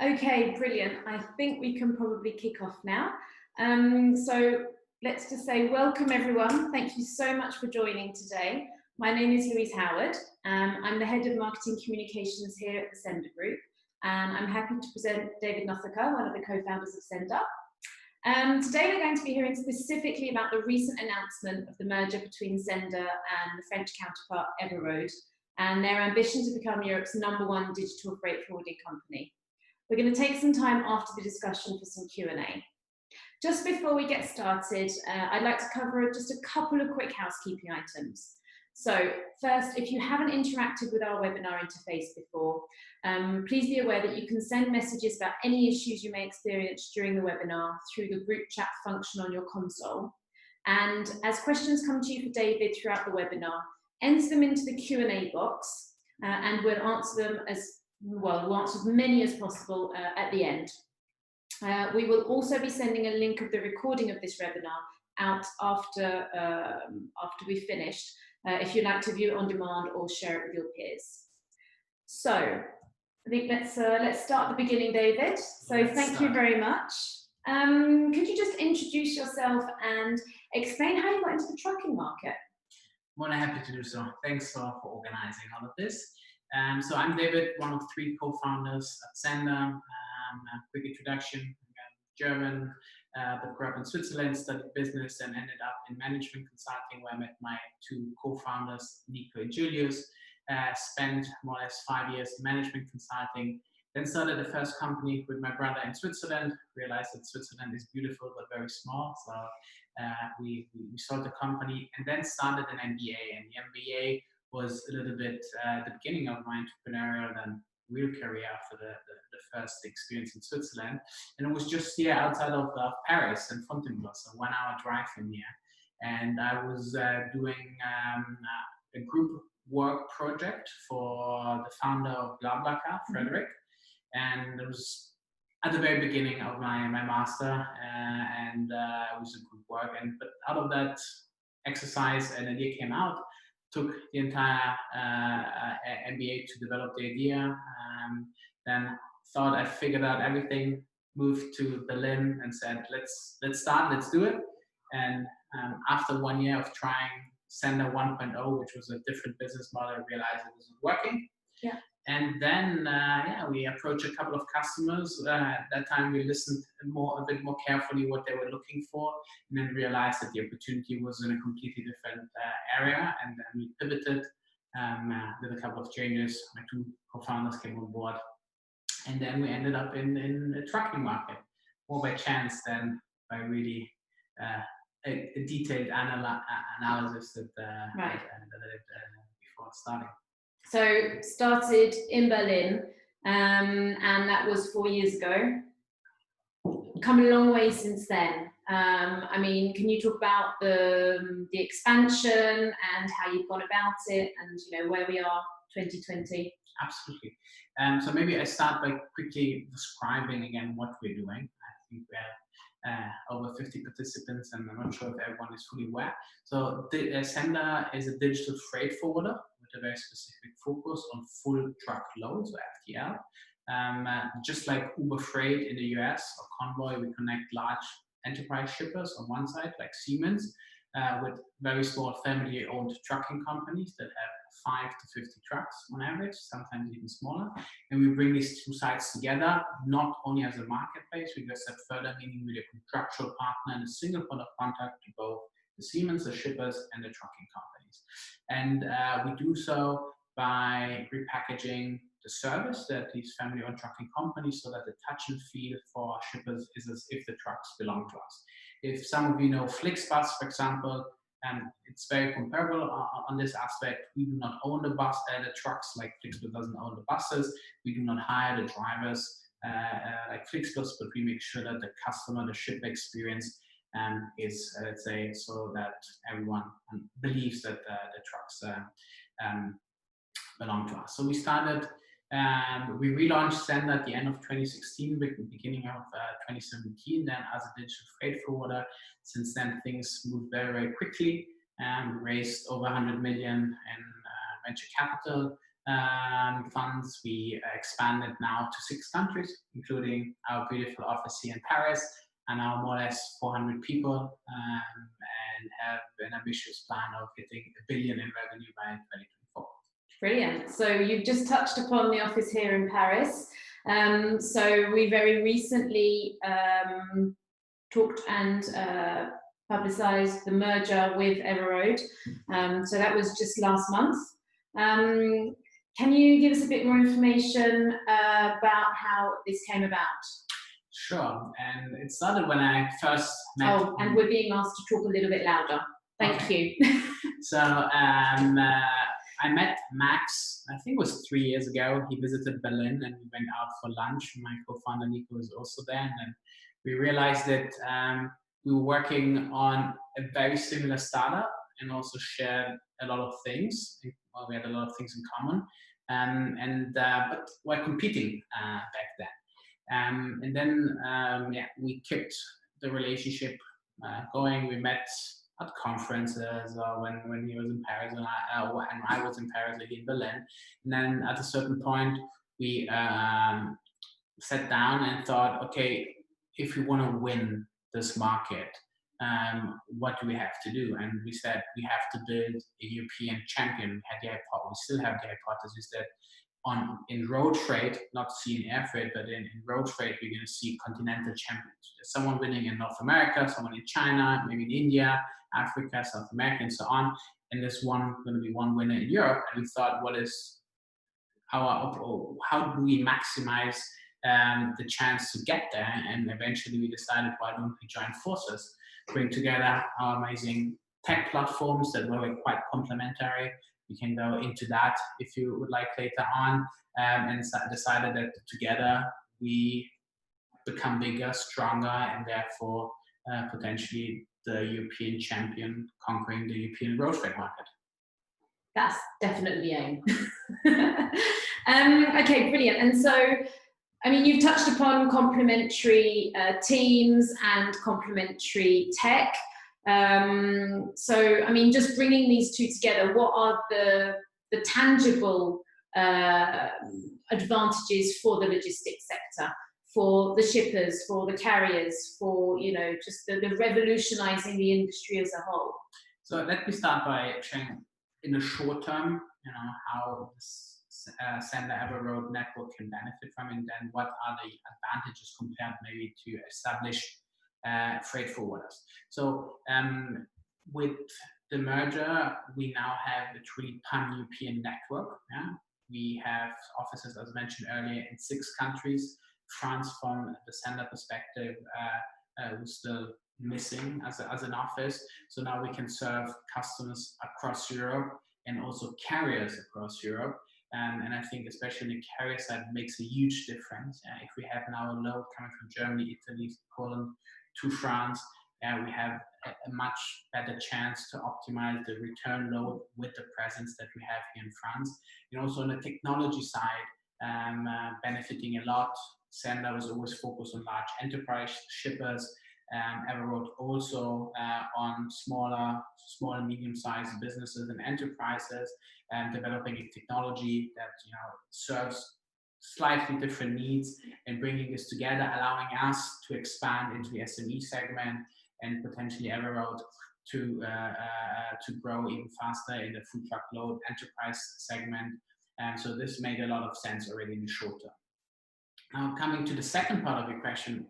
Okay, brilliant. I think we can probably kick off now. So let's just say welcome everyone. Thank you so much for joining today. My name is Louise Howard. I'm the Head of Marketing Communications here at the sennder Group, and I'm happy to present David Nothacker, one of the co-founders of sennder. Today we're going to be hearing specifically about the recent announcement of the merger between sennder and the French counterpart Everoad, and their ambition to become Europe's #1 digital freight forwarding company. We're going to take some time after the discussion for some Q&A. Just before we get started, I'd like to cover just a couple of quick housekeeping items. So first, if you haven't interacted with our webinar interface before, please be aware that you can send messages about any issues you may experience during the webinar through the group chat function on your console. And as questions come to you for David throughout the webinar, enter them into the Q&A box and we'll answer them we'll answer as many as possible at the end. We will also be sending a link of the recording of this webinar out after we've finished, if you'd like to view it on demand or share it with your peers. So I think let's start at the beginning, David. So thank you very much. Could you just introduce yourself and explain how you got into the trucking market? More than happy to do so. Thanks for organizing all of this. So I'm David, one of 3 co-founders at sennder. A quick introduction, I'm German, but grew up in Switzerland, studied business and ended up in management consulting where I met my 2 co-founders, Nico and Julius. Spent more or less 5 years in management consulting, then started the first company with my brother in Switzerland, realized that Switzerland is beautiful but very small, so we sold the company and then started an MBA, and the MBA was a little bit the beginning of my entrepreneurial and real career after the first experience in Switzerland. And it was just here outside of Paris in Fontainebleau, so 1 hour drive from here. And I was doing a group work project for the founder of BlaBlaCar, Frederick. And it was at the very beginning of my master, and it was a group work. But out of that exercise, an idea came out. Took the entire MBA to develop the idea. Then thought I figured out everything. Moved to Berlin and said, let's start, let's do it. And after 1 year of trying sennder 1.0, which was a different business model, I realized it wasn't working. Yeah. And then we approached a couple of customers. At that time, we listened a bit more carefully what they were looking for, and then realized that the opportunity was in a completely different area. And then we pivoted with a couple of changes. My 2 co-founders came on board, and then we ended up in the trucking market, more by chance than by really a detailed analysis that I did before starting. So started in Berlin, and that was 4 years ago. Come a long way since then. I mean, can you talk about the expansion and how you've gone about it, and where we are 2020? Absolutely. So maybe I start by quickly describing again what we're doing. I think we have over 50 participants, and I'm not sure if everyone is fully aware. So sennder is a digital freight forwarder with a very specific focus on full truck loads, or FTL. Just like Uber Freight in the US or Convoy, we connect large enterprise shippers on one side, like Siemens, with very small family-owned trucking companies that have 5 to 50 trucks on average, sometimes even smaller. And we bring these 2 sides together, not only as a marketplace, we go a step further, meaning we're a contractual partner and a single point of contact to both the Siemens, the shippers, and the trucking companies. And we do so by repackaging the service that these family-owned trucking companies, so that the touch and feel for shippers is as if the trucks belong to us. If some of you know Flixbus, for example, it's very comparable on this aspect. We do not own the trucks like Flixbus doesn't own the buses. We do not hire the drivers like Flixbus, but we make sure that the customer, the shipper experience is, let's say, so that everyone believes that the trucks belong to us. So we started, we relaunched sennder at the end of 2016, beginning of 2017, then as a digital freight forwarder. Since then, things moved very, very quickly. We raised over 100 million in venture capital funds. We expanded now to 6 countries, including our beautiful office here in Paris, and now more or less 400 people, and have an ambitious plan of hitting $1 billion in revenue by 2024. Brilliant. So you've just touched upon the office here in Paris. So we very recently talked and publicized the merger with Everoad. So that was just last month. Can you give us a bit more information about how this came about? Sure. And it started when I first met. Oh, and we're being asked to talk a little bit louder. Thank you. So I met Max, I think it was 3 years ago. He visited Berlin and we went out for lunch. My co-founder Nico was also there. And then we realized that we were working on a very similar startup and also shared a lot of things. Well, we had a lot of things in common. But we're competing back then. And then we kept the relationship going. We met at conferences when he was in Paris and I was in Paris, like in Berlin. And then at a certain point, we sat down and thought, okay, if we want to win this market, what do we have to do? And we said we have to build a European champion. We still have the hypothesis that in road freight, not see in air freight, but in road freight, we're going to see continental champions. There's someone winning in North America, someone in China, maybe in India, Africa, South America, and so on. And there's going to be one winner in Europe. And we thought, how do we maximize the chance to get there? And eventually we decided, why don't we join forces, bring together our amazing tech platforms that were quite complementary. We can go into that if you would like later on, and decided that together we become bigger, stronger, and therefore potentially the European champion conquering the European road freight market. That's definitely the aim. Okay, brilliant. And so, I mean, you've touched upon complementary teams and complementary tech. So, I mean, just bringing these two together, what are the tangible advantages for the logistics sector, for the shippers, for the carriers, for, you know, just the revolutionizing the industry as a whole? So let me start by sharing in the short term, you know, how this sennder Everoad network can benefit from, and then what are the advantages compared maybe to established freight forwarders. So with the merger, we now have a truly pan-European network. Yeah? We have offices, as mentioned earlier, in 6 countries. France, from the sennder perspective, was still missing as an office. So now we can serve customers across Europe and also carriers across Europe. And I think especially on the carrier side, it makes a huge difference. If we have now a load coming from Germany, Italy, Poland to France, we have a much better chance to optimize the return load with the presence that we have here in France. And also on the technology side, benefiting a lot. Sennder was always focused on large enterprise shippers. Everoad also on small and medium-sized businesses and enterprises, developing a technology that, you know, serves slightly different needs, and bringing this together, allowing us to expand into the SME segment and potentially Everoad to grow even faster in the food truckload enterprise segment. So this made a lot of sense already in the short term. Now, coming to the second part of your question,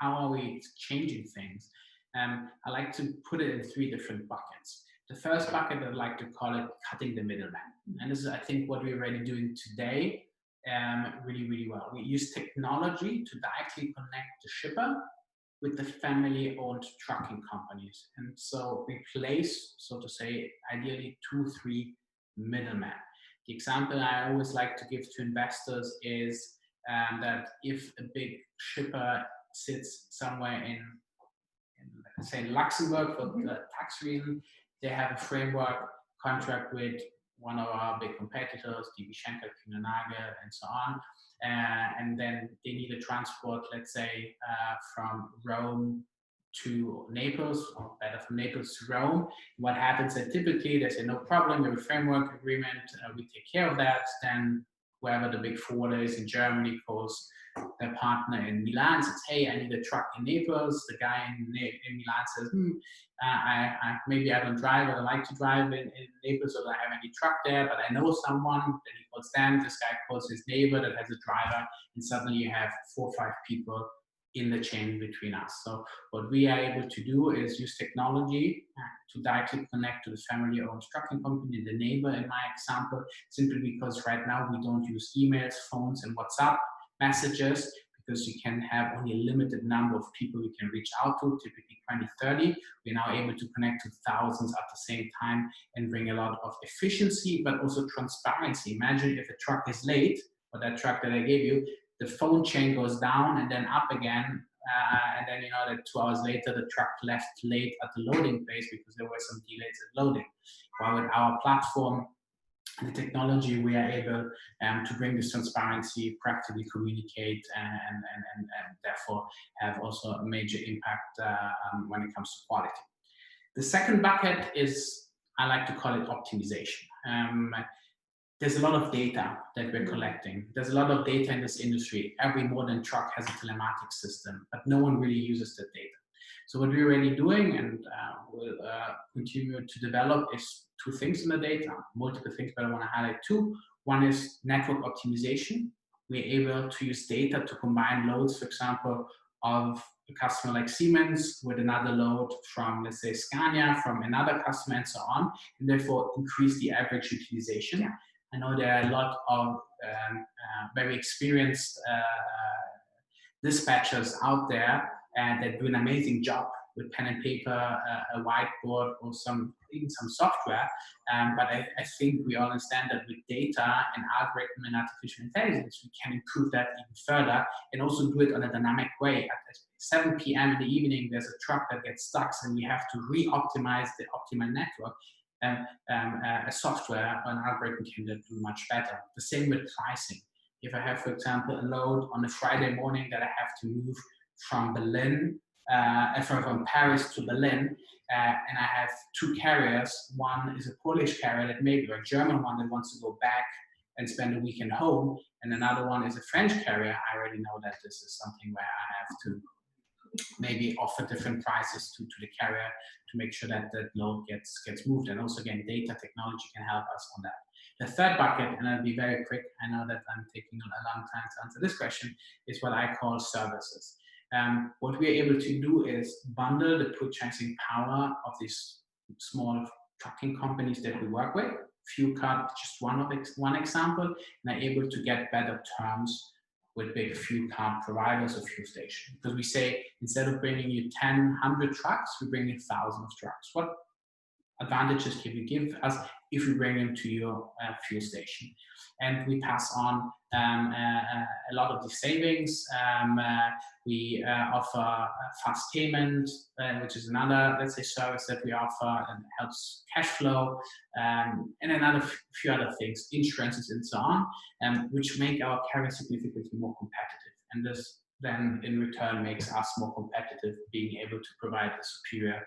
how are we changing things? I like to put it in 3 different buckets. The first bucket, I'd like to call it cutting the middleman. And this is, I think, what we're already doing today really, really well. We use technology to directly connect the shipper with the family-owned trucking companies. And so replace, so to say, ideally 2, 3 middlemen. The example I always like to give to investors is that if a big shipper sits somewhere in say Luxembourg for tax reason, they have a framework contract with one of our big competitors, DB Schenker, Kühne+Nagel, and so on, and then they need a transport, let's say, from Rome to Naples, or better from Naples to Rome. What happens is typically they say, no problem, we have a framework agreement, we take care of that. Then whoever the big forwarder is in Germany calls their partner in Milan, says, hey, I need a truck in Naples. The guy in Milan says, maybe I don't drive, I don't like to drive in Naples, or I don't have any truck there, but I know someone. Then he calls them, this guy calls his neighbor that has a driver, and suddenly you have 4 or 5 people in the chain between us. So what we are able to do is use technology to directly connect to the family-owned trucking company, the neighbor in my example, simply because right now we don't use emails, phones, and WhatsApp messages, because you can have only a limited number of people you can reach out to, typically 20, 30. We're now able to connect to thousands at the same time and bring a lot of efficiency, but also transparency. Imagine if a truck is late, or that truck that I gave you, the phone chain goes down and then up again, and then you know that 2 hours later the truck left late at the loading place because there were some delays at loading. While with our platform and the technology, we are able to bring this transparency, practically communicate, and therefore have also a major impact when it comes to quality. The second bucket is, I like to call it optimization. There's a lot of data that we're collecting. There's a lot of data in this industry. Every modern truck has a telematics system, but no one really uses that data. So what we're really doing, and will continue to develop, is 2 things in the data, multiple things, but I want to highlight 2. One is network optimization. We're able to use data to combine loads, for example, of a customer like Siemens with another load from, let's say, Scania, from another customer, and so on, and therefore increase the average utilization. Yeah. I know there are a lot of very experienced dispatchers out there that do an amazing job with pen and paper, a whiteboard, or even some software. But I think we all understand that with data and algorithm and artificial intelligence, we can improve that even further, and also do it on a dynamic way. At 7 p.m. in the evening, there's a truck that gets stuck, and we have to re-optimize the optimal network. A software or an algorithm can do much better. The same with pricing. If I have, for example, a load on a Friday morning that I have to move from Berlin, from Paris to Berlin, and I have 2 carriers. One is a Polish carrier that maybe, or a German one that wants to go back and spend a weekend home, and another one is a French carrier. I already know that this is something where I have to maybe offer different prices to the carrier to make sure that that load gets moved. And also, again, data technology can help us on that. The third bucket, and I'll be very quick, I know that I'm taking a long time to answer this question, is what I call services. What we're able to do is bundle the purchasing power of these small trucking companies that we work with. Fuel card, just one example, and are able to get better terms with big fuel card providers or fuel stations. Because we say, instead of bringing you 10, 100 trucks, we bring you thousands of trucks. What advantages can you give us if you bring them to your fuel station? And we pass on a lot of the savings. We offer fast payment, which is another, let's say, service that we offer, and helps cash flow, and another few other things, insurances and so on, which make our carrier significantly more competitive. And this then in return makes us more competitive, being able to provide a superior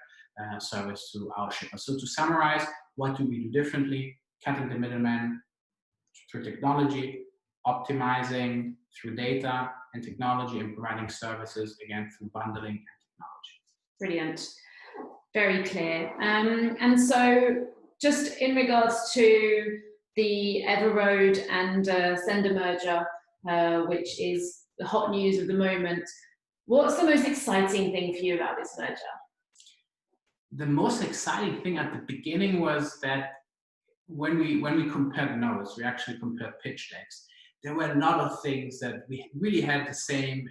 service to our shippers. So to summarize, what do we do differently? Cutting the middleman through technology, optimizing through data and technology, and providing services, again, through bundling and technology. Brilliant. Very clear. And so just in regards to the Everoad and sennder merger, which is the hot news of the moment, what's the most exciting thing for you about this merger? The most exciting thing at the beginning was that when we compared notes, we actually compared pitch decks. There were a lot of things that we really had the same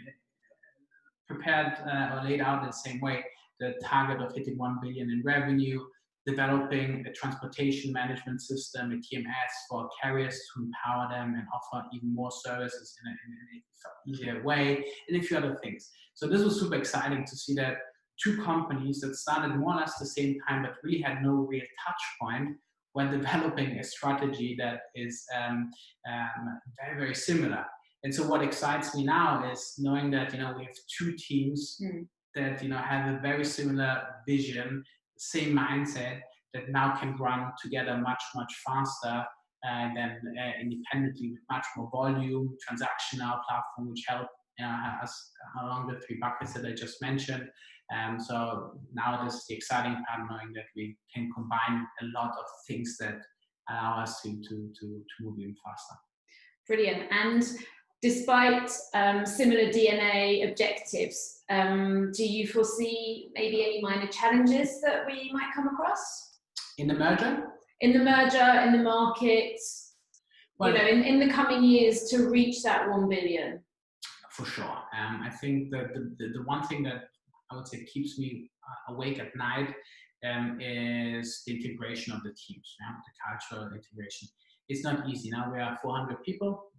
prepared or laid out in the same way. The target of hitting 1 billion in revenue, developing a transportation management system, a TMS for carriers to empower them and offer even more services in an easier way, and a few other things. So this was super exciting to see that 2 companies that started more or less the same time, but really had no real touch point, when developing a strategy that is very, very similar. And so what excites me now is knowing that, we have 2 teams that have a very similar vision, same mindset, that now can run together much faster than independently, with much more volume, transactional platform, which help us along the three buckets that I just mentioned. So now this is the exciting part, knowing that we can combine a lot of things that allow us to move even faster. Brilliant. And despite similar DNA objectives, do you foresee maybe any minor challenges that we might come across? In the merger? In the merger, in the market, well, in the coming years to reach that 1 billion? For sure. I think that the one thing that I would say keeps me awake at night is the integration of the teams, the cultural integration. It's not easy. Now we are 400 people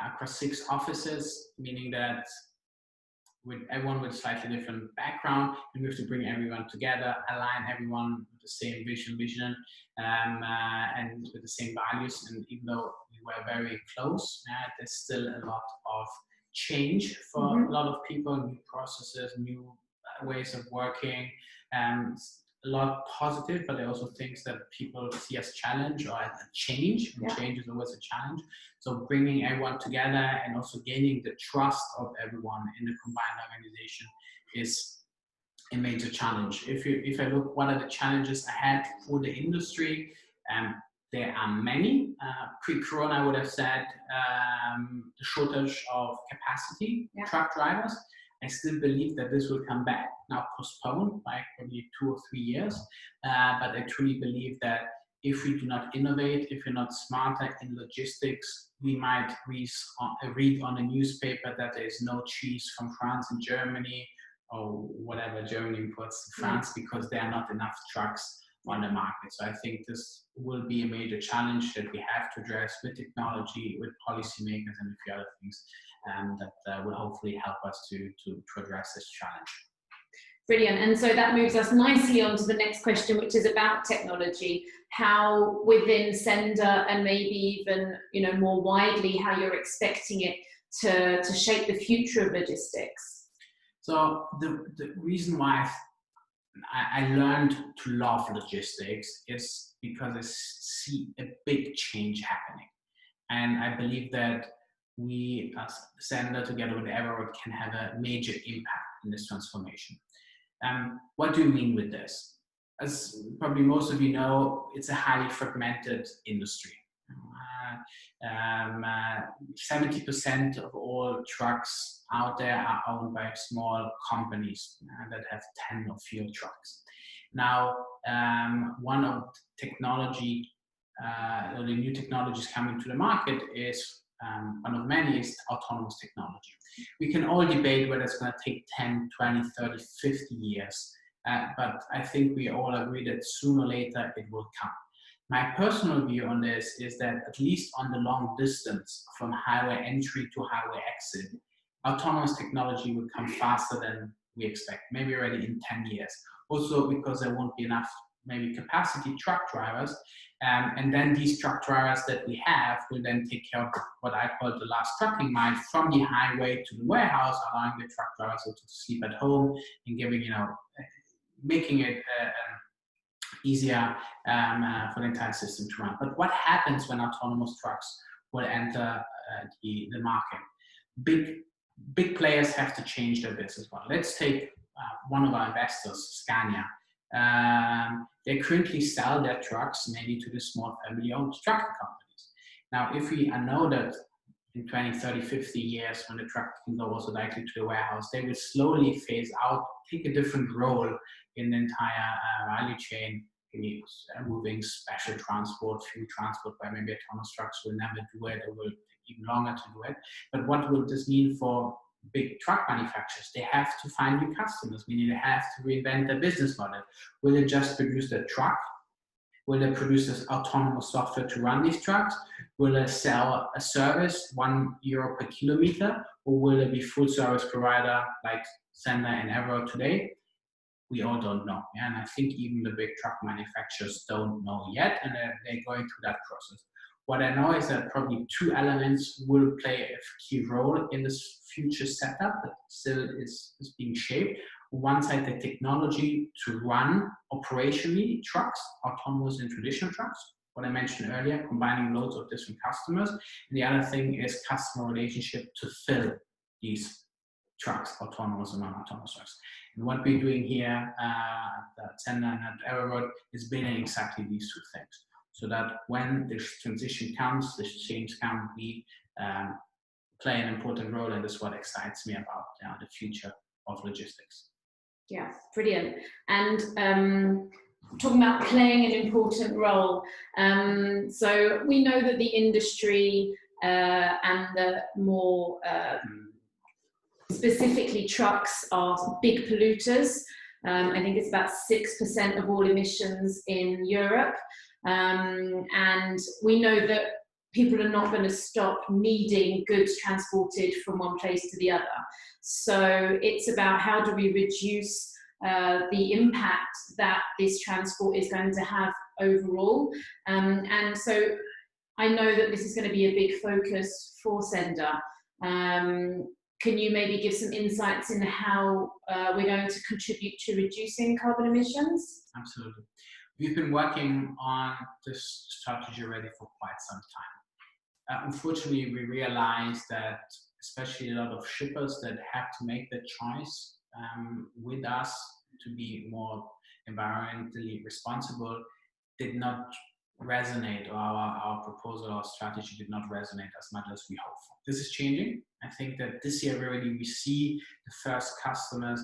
across 6 offices, meaning that with everyone with a slightly different background, and we have to bring everyone together, align everyone with the same vision, and with the same values. And even though we were very close, there's still a lot of change for a lot of people, new processes, new ways of working, a lot positive, but there are also things that people see as challenge or as a change, and change is always a challenge. So bringing everyone together and also gaining the trust of everyone in the combined organization is a major challenge. If I look what are the challenges ahead for the industry, there are many. Pre-corona, I would have said the shortage of capacity, truck drivers. I still believe that this will come back, now postponed by probably 2 or 3 years. But I truly believe that if we do not innovate, if we're not smarter in logistics, we might read on a newspaper that there is no cheese from France and Germany, or whatever Germany imports to France, because there are not enough trucks on the market. So I think this will be a major challenge that we have to address with technology, with policymakers, and a few other things that will hopefully help us to address this challenge. Brilliant. And so that moves us nicely on to the next question, which is about technology. How within sennder, and maybe even more widely, how you're expecting it to shape the future of logistics. So the reason why I learned to love logistics is because I see a big change happening, and I believe that we as sennder together with Everoad can have a major impact in this transformation. What do you mean with this? As probably most of you know, it's a highly fragmented industry. 70% of all trucks out there are owned by small companies that have 10 or fewer trucks. Now, one of technology, or the new technologies coming to the market is, one of many is autonomous technology. We can all debate whether it's going to take 10, 20, 30, 50 years, but I think we all agree that sooner or later it will come. My personal view on this is that at least on the long distance from highway entry to highway exit, autonomous technology will come faster than we expect, maybe already in 10 years. Also because there won't be enough maybe capacity truck drivers, and then these truck drivers that we have will then take care of what I call the last trucking mile from the highway to the warehouse, allowing the truck drivers to sleep at home and giving, making it easier for the entire system to run. But what happens when autonomous trucks will enter the market? Big players have to change their business model. Let's take one of our investors, Scania. They currently sell their trucks mainly to the small family-owned trucking companies. Now, if we know that in 20, 30, 50 years, when the truck can go also directly to the warehouse, they will slowly phase out, take a different role in the entire value chain, moving special transport, fuel transport, where maybe autonomous trucks will never do it, or will take even longer to do it. But what will this mean for big truck manufacturers? They have to find new customers, meaning they have to reinvent their business model. Will they just produce the truck? Will they produce this autonomous software to run these trucks? Will they sell a service, €1 per kilometer? Or will they be full service provider like sennder and Everoad today? We all don't know. And I think even the big truck manufacturers don't know yet, and they're going through that process. What I know is that probably two elements will play a key role in this future setup that still is being shaped. On one side, the technology to run operationally trucks, autonomous and traditional trucks, what I mentioned earlier, combining loads of different customers. And the other thing is customer relationship to fill these trucks, autonomous and non-autonomous trucks. And what we're doing here at sennder and at Everoad is building exactly these two things, so that when this transition comes, this change can be play an important role, and this is what excites me about the future of logistics. Yeah, brilliant. And talking about playing an important role, so we know that the industry and the more specifically trucks are big polluters. I think it's about 6% of all emissions in Europe. And we know that people are not going to stop needing goods transported from one place to the other. So it's about how do we reduce the impact that this transport is going to have overall. And so I know that this is going to be a big focus for sennder. Can you maybe give some insights in how we're going to contribute to reducing carbon emissions? Absolutely. We've been working on this strategy already for quite some time. Unfortunately, we realized that especially a lot of shippers that have to make the choice with us to be more environmentally responsible did not resonate, or our proposal or strategy did not resonate as much as we hoped for. This is changing. I think that this year already we see the first customers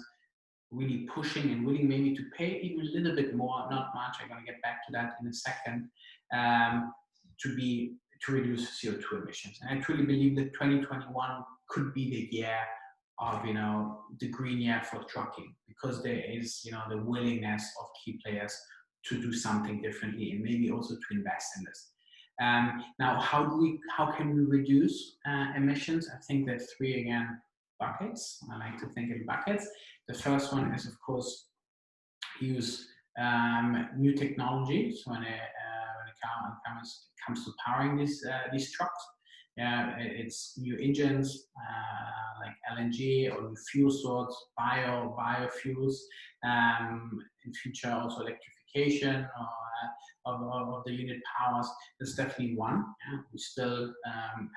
really pushing and willing maybe to pay even a little bit more, not much, I'm going to get back to that in a second, to reduce CO2 emissions. And I truly believe that 2021 could be the year of, the green year for trucking, because there is, the willingness of key players to do something differently and maybe also to invest in this. Now, how can we reduce emissions? I think there are three, again, buckets. I like to think in buckets. The first one is, of course, use new technology. So when it comes to powering these trucks, it's new engines like LNG or new fuel sources, biofuels. In future, also electrification of the unit powers. That's definitely one. We still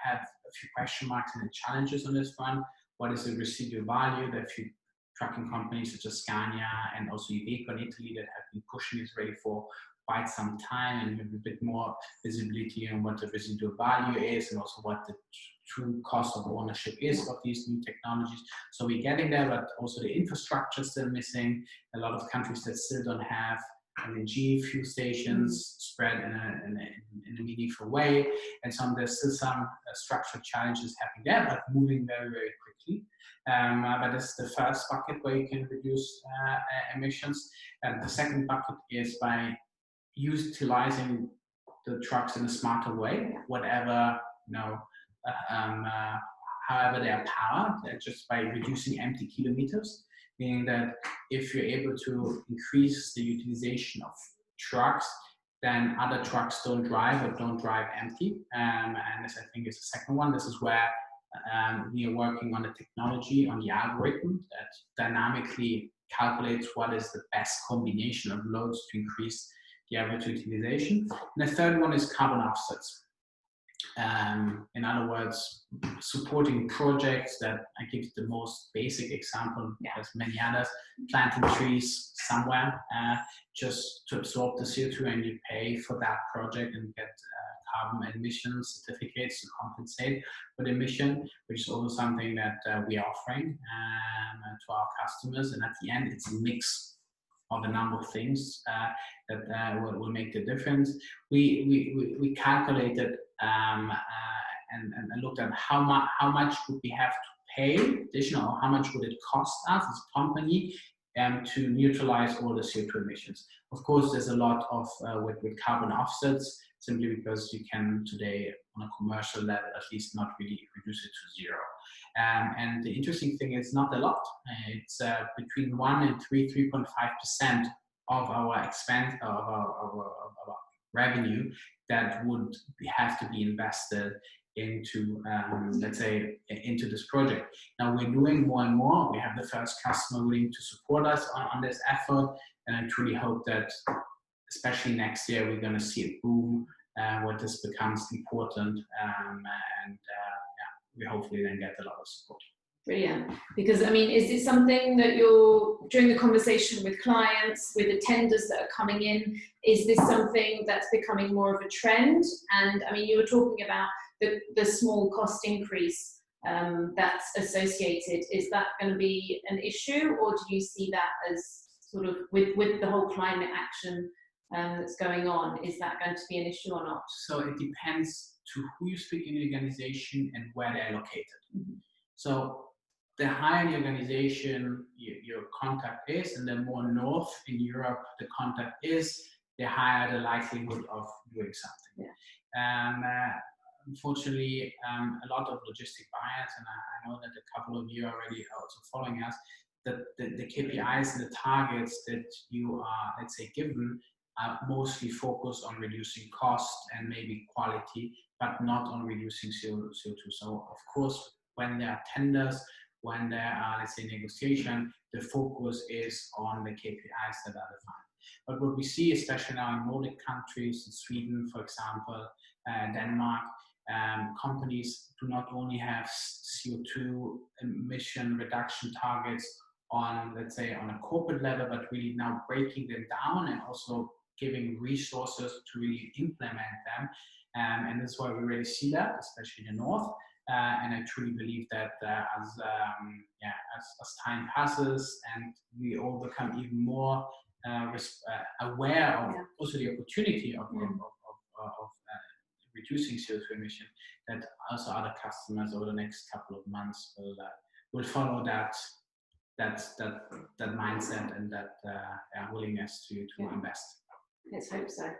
have a few question marks and challenges on this one. What is the residual value? There are a few trucking companies such as Scania and also Iveco in Italy that have been pushing this already for quite some time, and we have a bit more visibility on what the residual value is and also what the true cost of ownership is of these new technologies. So we're getting there, but also the infrastructure is still missing. A lot of countries that still don't have LNG fuel stations spread in a meaningful way, and there's still some structural challenges happening there, but moving very, very quickly. But that's the first bucket where you can reduce emissions. And the second bucket is by utilizing the trucks in a smarter way, whatever, however they are powered, just by reducing empty kilometers, meaning that if you're able to increase the utilization of trucks, then other trucks don't drive empty. And this, I think, is the second one. This is where we are working on the technology, on the algorithm that dynamically calculates what is the best combination of loads to increase the average utilization. And the third one is carbon offsets. In other words, supporting projects that, I give the most basic example, there's many others, planting trees somewhere just to absorb the CO2, and you pay for that project and get carbon emission certificates to compensate for the emission, which is also something that we are offering to our customers. And at the end, it's a mix of a number of things that will make the difference. We calculated and looked at how much would we have to pay additional, how much would it cost us as a company to neutralize all the CO2 emissions. Of course, there's a lot of with carbon offsets, simply because you can today, on a commercial level, at least not really reduce it to zero. And the interesting thing is not a lot. It's between 1 and 3.5% of our expense of our revenue that would have to be invested into, let's say, into this project. Now we're doing more and more. We have the first customer willing to support us on this effort, and I truly hope that, especially next year, we're going to see it boom, where this becomes important, and we hopefully then get a lot of support. Brilliant. Because I mean, is it something that you're, during the conversation with clients, with the tenders that are coming in, is this something that's becoming more of a trend? And I mean, you were talking about the small cost increase that's associated. Is that going to be an issue, or do you see that as sort of with the whole climate action that's going on, is that going to be an issue or not? So it depends to who you speak in the organization and where they're located. Mm-hmm. So the higher the organization your contact is, and the more north in Europe the contact is, the higher the likelihood of doing something. Yeah. Unfortunately, a lot of logistic buyers, and I know that a couple of you are already also following us, that the KPIs and the targets that you are, let's say, given are mostly focused on reducing cost and maybe quality, but not on reducing CO2. So, of course, when there are tenders, when there are, let's say, negotiation, the focus is on the KPIs that are defined. But what we see, especially now in Nordic countries, in Sweden, for example, Denmark, companies do not only have CO2 emission reduction targets on, let's say, on a corporate level, but really now breaking them down and also giving resources to really implement them. And that's why we really see that, especially in the north. And I truly believe that as time passes and we all become even more aware of also the opportunity of reducing CO2 emission, that also other customers over the next couple of months will follow that mindset and that willingness to invest. Let's hope so.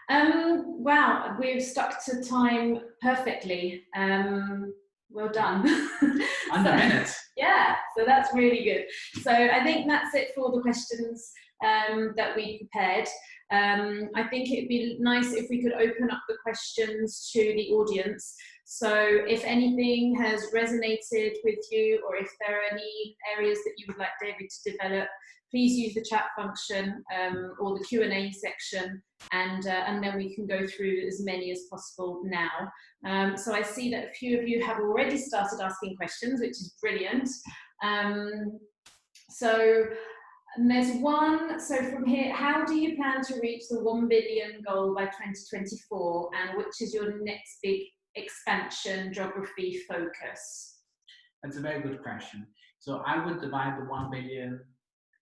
Wow, we've stuck to time perfectly. Well done. Under minutes. Yeah, so that's really good. So I think that's it for all the questions that we prepared. I think it'd be nice if we could open up the questions to the audience. So if anything has resonated with you, or if there are any areas that you would like David to develop, please use the chat function or the Q&A section, and then we can go through as many as possible now. So I see that a few of you have already started asking questions, which is brilliant. And there's one, so from here, how do you plan to reach the 1 billion goal by 2024, and which is your next big expansion geography focus? That's a very good question. So I would divide the 1 billion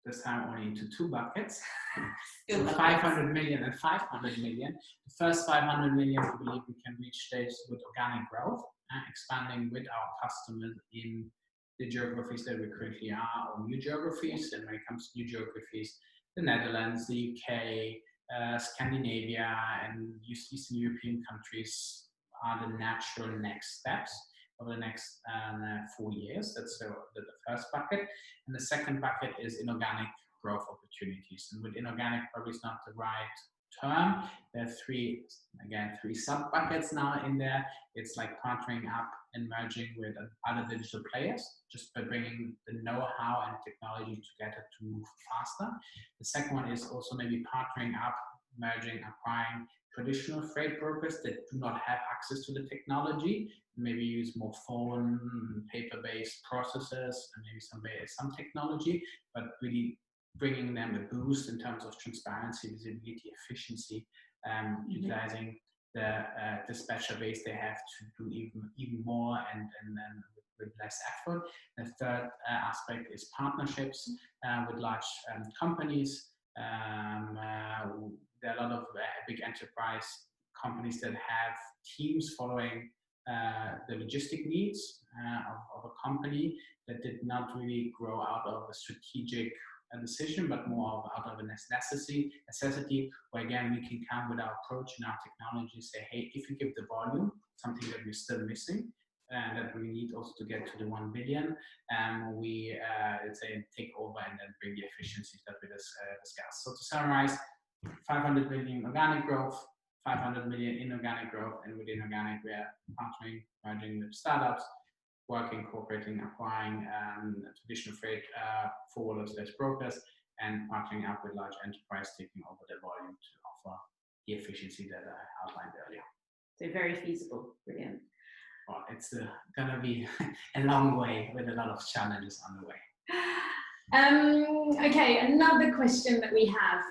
this time only into two buckets. So 500 million and 500 million. The first 500 million, we believe we can reach this with organic growth, expanding with our customers in the geographies that we currently are, or new geographies. And when it comes to new geographies, the Netherlands, the UK, Scandinavia, and Eastern European countries are the natural next steps over the next 4 years. That's the first bucket. And the second bucket is inorganic growth opportunities. And with inorganic, probably is not the right term. There are three sub buckets now in there. It's like partnering up and merging with other digital players, just by bringing the know-how and technology together to move faster. The second one is also maybe partnering up, merging, acquiring traditional freight brokers that do not have access to the technology, maybe use more phone, paper-based processes, and maybe some technology, but really bringing them a boost in terms of transparency, visibility, efficiency, utilizing the dispatcher base they have to do even more and then with less effort. The third aspect is partnerships with large companies. There are a lot of big enterprise companies that have teams following the logistic needs of a company that did not really grow out of a strategic decision, but more out of a necessity, where again we can come with our approach and our technology, say, hey, if you give the volume, something that we're still missing, that we need also to get to the 1 billion, we let's say take over and then bring the efficiencies that we discussed. So to summarize, 500 million organic growth, 500 million inorganic growth, and within organic we are partnering, merging with startups, working, cooperating, acquiring traditional freight forwarders, brokers, and partnering up with large enterprise, taking over the volume to offer the efficiency that I outlined earlier. So very feasible, brilliant. Well, it's gonna be a long way with a lot of challenges on the way. Okay, another question that we have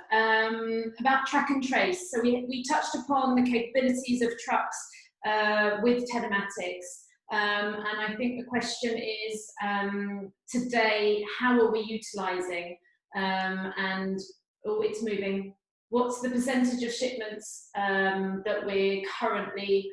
about track and trace. So we touched upon the capabilities of trucks with telematics. And I think the question is, today, how are we utilising and it's moving? What's the percentage of shipments that we're currently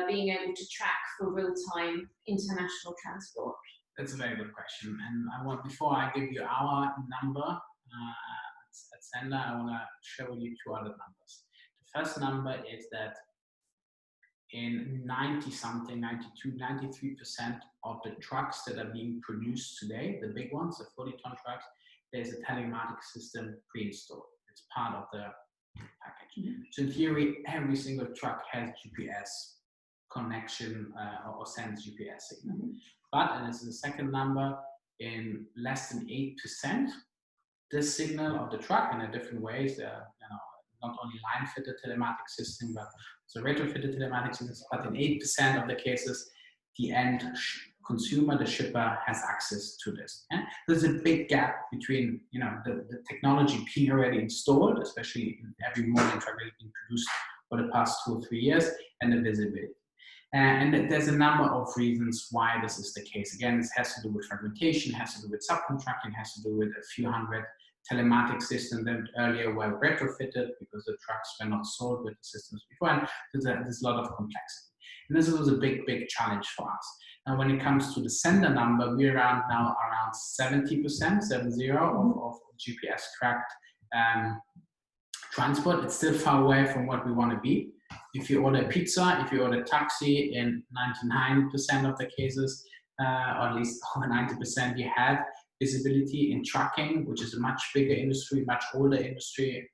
being able to track for real-time international transport? That's a very good question. And before I give you our number at sennder, I want to show you two other numbers. The first number is that in 90-something, 92, 93% of the trucks that are being produced today, the big ones, the 40-ton trucks, there's a telematics system pre-installed. It's part of the package. Mm-hmm. So in theory, every single truck has GPS connection or sends GPS signal. Mm-hmm. But, and this is the second number, in less than 8%, this signal of the truck in a different ways, not only line-fitted telematics system, but it's a retrofitted telematics system, but in 8% of the cases, the end consumer, the shipper, has access to this. Yeah? There's a big gap between the technology being already installed, especially in every modern truck that has been produced for the past 2 or 3 years, and the visibility. And there's a number of reasons why this is the case. Again, this has to do with fragmentation, has to do with subcontracting, has to do with a few hundred telematics systems that earlier were retrofitted because the trucks were not sold with the systems before. And there's a lot of complexity. And this was a big, big challenge for us. Now, when it comes to the sennder number, we're around 70%, 70 of GPS tracked transport. It's still far away from what we want to be. If you order pizza, if you order taxi, in 99% of the cases, or at least over 90%, you have visibility. In trucking, which is a much bigger industry, much older industry,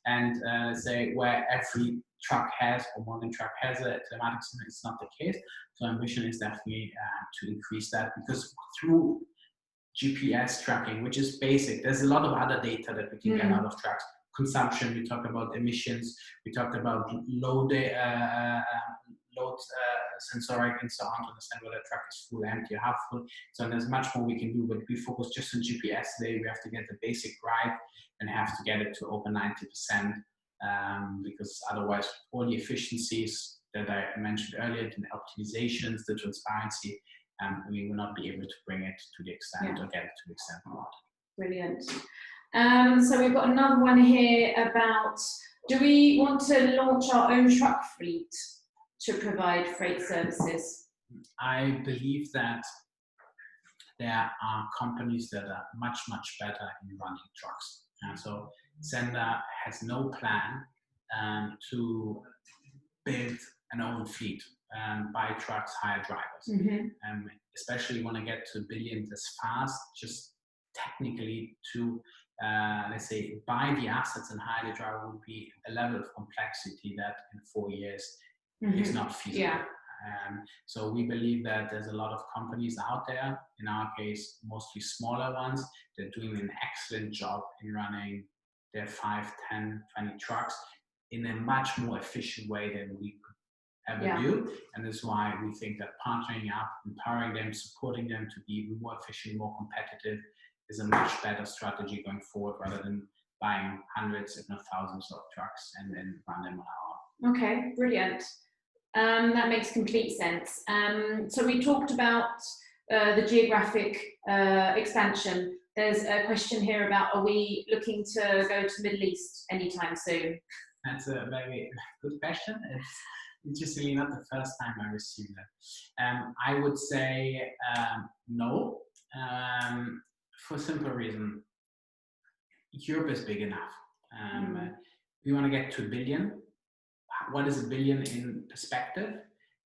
and say where every truck has, or modern truck has a telematics system, it's not the case. So our mission is definitely to increase that, because through GPS tracking, which is basic, there's a lot of other data that we can get out of trucks. Consumption, we talked about emissions, we talked about load sensoric and so on, to understand whether the truck is full, empty, or half full. So there's much more we can do, but we focus just on GPS today. We have to get the basic right and have to get it to over 90%, because otherwise all the efficiencies that I mentioned earlier, the optimizations, the transparency, we will not be able to bring it to the extent or get it to the extent we want. Brilliant. So we've got another one here about, do we want to launch our own truck fleet to provide freight services? I believe that there are companies that are much, much better in running trucks. And so sennder has no plan to build an own fleet, buy trucks, hire drivers. Especially when I get to billions as fast, just technically to let's say buy the assets and hire the driver would be a level of complexity that in 4 years is not feasible. So we believe that there's a lot of companies out there, in our case mostly smaller ones, that are doing an excellent job in running their 5, 10, 20 trucks in a much more efficient way than we could ever do. And that's why we think that partnering up, empowering them, supporting them to be more efficient, more competitive, is a much better strategy going forward, rather than buying hundreds, if not thousands, of trucks and then run them on our own. Okay, brilliant. That makes complete sense. So we talked about the geographic expansion. There's a question here about, are we looking to go to the Middle East anytime soon? That's a very good question. It's interestingly not the first time I received that. I would say no. For a simple reason, Europe is big enough. We want to get to 1 billion. What is 1 billion in perspective?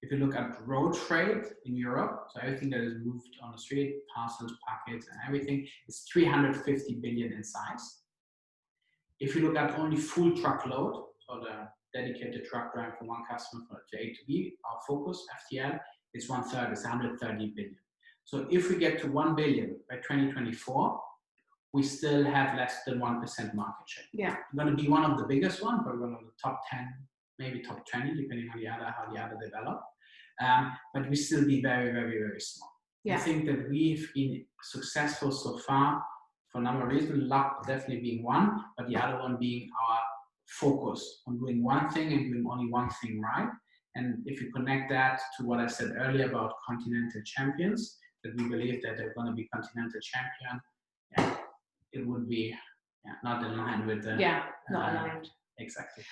If you look at road freight in Europe, so everything that is moved on the street, parcels, packets, and everything, is 350 billion in size. If you look at only full truckload, so the dedicated truck driving from one customer to A to B, our focus, FTL, is 1/3, it's 130 billion. So if we get to 1 billion by 2024, we still have less than 1% market share. Yeah. We're going to be one of the biggest ones, but we're one of the top 10, maybe top 20, depending on how the other develop. But we still be very, very, very small. Yeah. I think that we've been successful so far for a number of reasons, luck definitely being one, but the other one being our focus on doing one thing and doing only one thing right. And if you connect that to what I said earlier about continental champions, that we believe that they're going to be continental champion, yeah, it would be not in line with the... Yeah, not aligned. Exactly.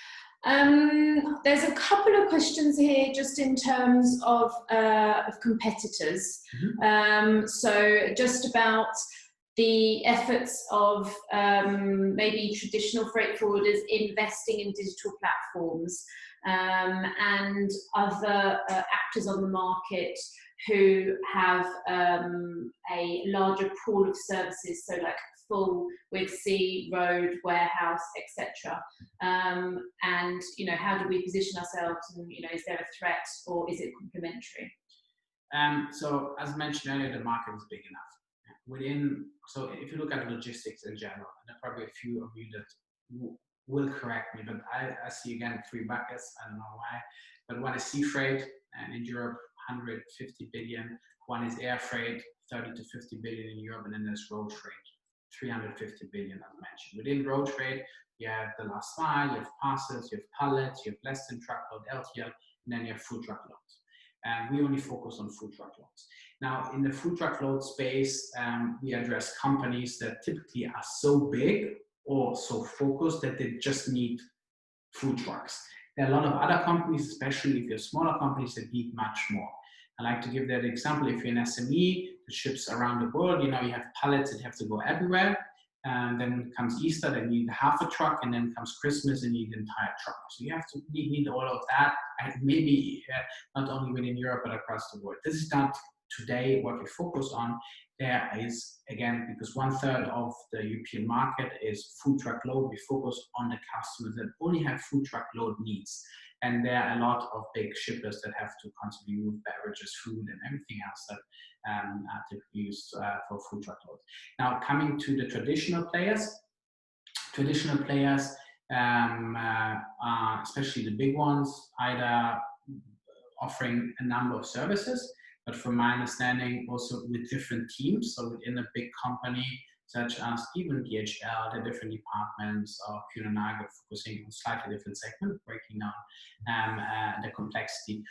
There's a couple of questions here just in terms of competitors. Mm-hmm. So just about the efforts of maybe traditional freight forwarders investing in digital platforms and other actors on the market who have a larger pool of services, so like full with sea, road, warehouse, etc. And you know, how do we position ourselves? And you know, is there a threat or is it complementary? So as mentioned earlier, the market is big enough. So if you look at logistics in general, and there are probably a few of you that will correct me, but I see again 3 buckets. I don't know why, but one is sea freight, and in Europe 150 billion. One is air freight, 30 to 50 billion in Europe, and then there's road freight, 350 billion as mentioned. Within road freight, you have the last mile, you have parcels, you have pallets, you have less than truckload LTL, and then you have full truckloads. We only focus on full truckloads. Now, in the full truckload space, we address companies that typically are so big or so focused that they just need full trucks. There are a lot of other companies, especially if you're smaller companies, that need much more. I like to give that example. If you're an SME that ships around the world, you know, you have pallets that have to go everywhere. Then comes Easter, they need half a truck, and then comes Christmas and need an entire truck. So you have to need all of that, maybe not only within Europe, but across the world. This is not today what we focus on. There is, again, because 1/3 of the European market is full truckload, we focus on the customers that only have full truckload needs. And there are a lot of big shippers that have to constantly move beverages, food, and everything else that are typically used for full truckload. Now, coming to the traditional players, especially the big ones, either offering a number of services, but from my understanding, also with different teams. So within a big company, such as even DHL, the different departments, or Kuehne+Nagel focusing on slightly different segments, breaking down the complexity.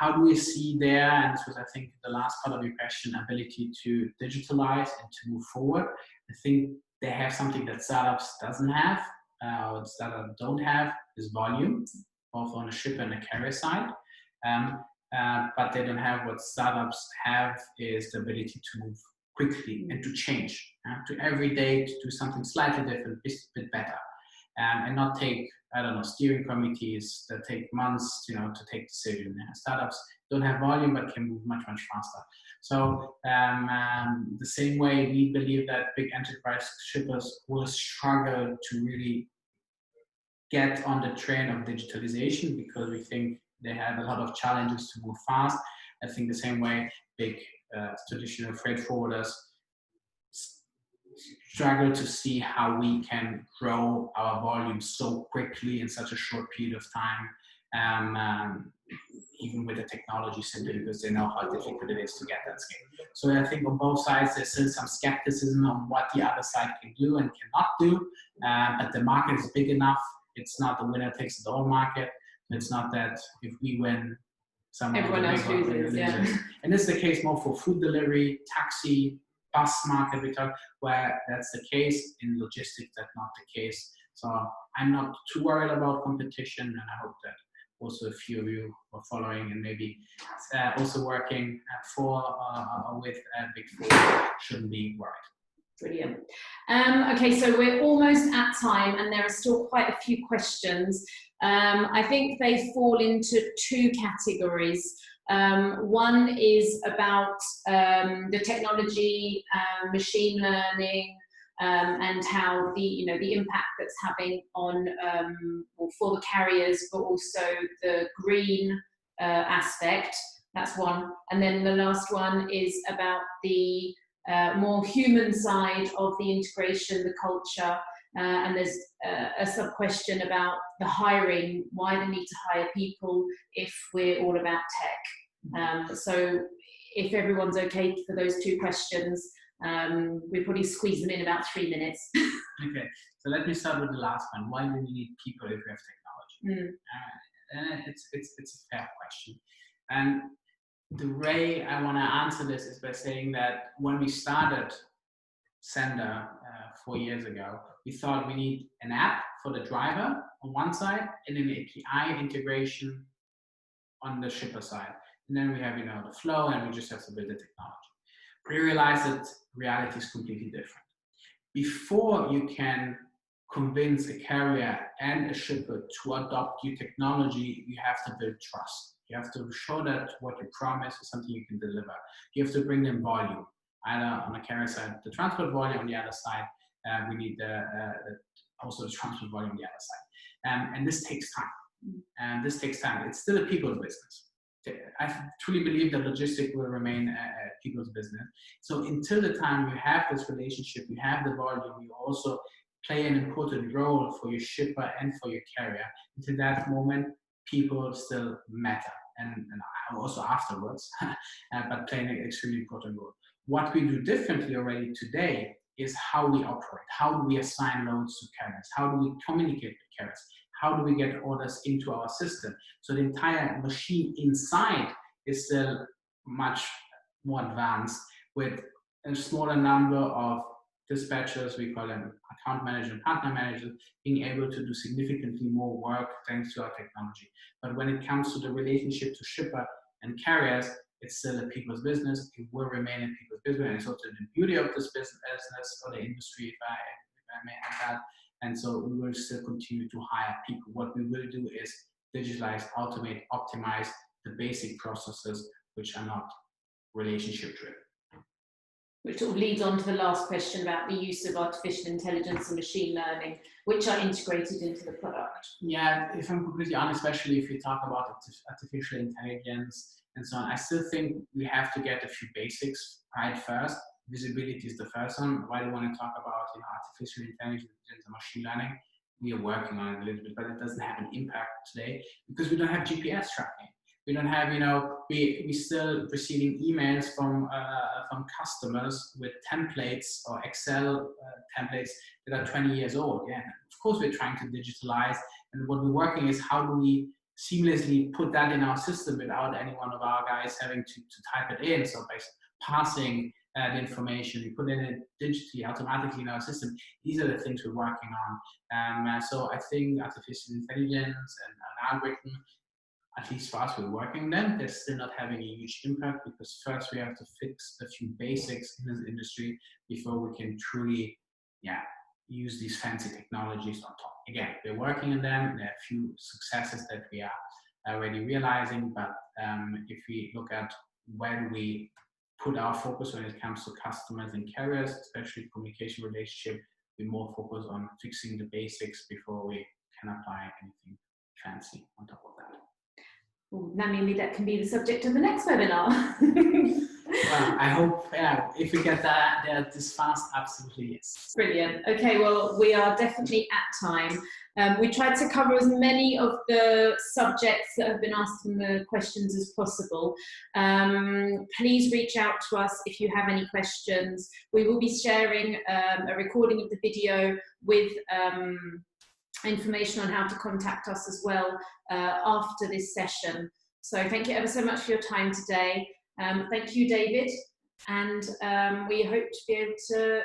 How do we see there, and this was, I think, the last part of your question, ability to digitalize and to move forward? I think they have something that startups doesn't have, or startups don't have, is volume, both on the shipper and the carrier side. But they don't have what startups have, is the ability to move quickly and to change, to every day to do something slightly different, a bit better, and not take, I don't know, steering committees that take months, you know, to take decisions. Startups don't have volume, but can move much, much faster. So the same way we believe that big enterprise shippers will struggle to really get on the train of digitalization, because we think they have a lot of challenges to move fast. I think the same way big traditional freight forwarders struggle to see how we can grow our volume so quickly in such a short period of time, even with the technology center, because they know how difficult it is to get that scale. So I think on both sides there's still some skepticism on what the other side can do and cannot do, but the market is big enough. It's not the winner takes it all market. It's not that if we win, everyone else loses. Yeah. And this is the case more for food delivery, taxi, bus market, where that's the case. In logistics, that's not the case. So I'm not too worried about competition, and I hope that also a few of you are following and maybe also working for or with Big Four shouldn't be worried. Brilliant. Okay, so we're almost at time, and there are still quite a few questions. I think they fall into 2 categories. One is about the technology, machine learning, and how the impact that's having on or for the carriers, but also the green aspect. That's one. And then the last one is about the more human side of the integration, the culture. And there's a sub-question about the hiring, why the need to hire people if we're all about tech. So if everyone's okay for those two questions, we'll probably squeeze them in about 3 minutes. Okay, so let me start with the last one. Why do we need people if we have technology? It's a fair question. And the way I want to answer this is by saying that when we started sennder 4 years ago, we thought we need an app for the driver on one side and an API integration on the shipper side. And then we have, the flow, and we just have to build the technology. We realized that reality is completely different. Before you can convince a carrier and a shipper to adopt your technology, you have to build trust. You have to show that what you promise is something you can deliver. You have to bring them volume, either on the carrier side, the transport volume, on the other side, we need also the transport volume on the other side. And this takes time. It's still a people's business. I truly believe that logistics will remain a people's business. So until the time you have this relationship, you have the volume, you also play an important role for your shipper and for your carrier. Until that moment, people still matter, and also afterwards, but playing an extremely important role. What we do differently already today is how we operate. How do we assign loads to carriers? How do we communicate with carriers? How do we get orders into our system? So the entire machine inside is still much more advanced, with a smaller number of dispatchers, we call them account managers and partner managers, being able to do significantly more work thanks to our technology. But when it comes to the relationship to shipper and carriers, it's still a people's business. It will remain a people's business, and it's also the beauty of this business or the industry, if I may add that. And so we will still continue to hire people. What we will do is digitalize, automate, optimize the basic processes which are not relationship driven. Which sort of leads on to the last question about the use of artificial intelligence and machine learning, which are integrated into the product. Yeah, if I'm completely honest, especially if you talk about artificial intelligence and so on, I still think we have to get a few basics right first. Visibility is the first one. Why do I want to talk about artificial intelligence and machine learning? We are working on it a little bit, but it doesn't have an impact today because we don't have GPS tracking. We don't have, we still receiving emails from customers with templates or Excel templates that are 20 years old. Yeah, of course we're trying to digitalize, and what we're working is how do we seamlessly put that in our system without any one of our guys having to type it in. So by passing the information, we put it digitally, automatically in our system. These are the things we're working on. So I think artificial intelligence and an algorithm, at least for us, we're working on them. They're still not having a huge impact because first we have to fix a few basics in this industry before we can truly, use these fancy technologies on top. Again, we're working on them. There are a few successes that we are already realizing, but if we look at where do we put our focus when it comes to customers and carriers, especially communication relationship, we more focus on fixing the basics before we can apply anything fancy on top of that. Well, maybe that can be the subject of the next webinar. Well, I hope, if we get that there this fast, absolutely yes. Brilliant. Okay, well, we are definitely at time. We tried to cover as many of the subjects that have been asked in the questions as possible. Please reach out to us if you have any questions. We will be sharing a recording of the video with information on how to contact us as well after this session. So thank you ever so much for your time today. Thank you, David, and we hope to be able to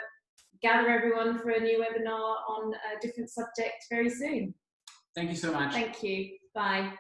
gather everyone for a new webinar on a different subject very soon. Thank you so much. Thank you. Bye.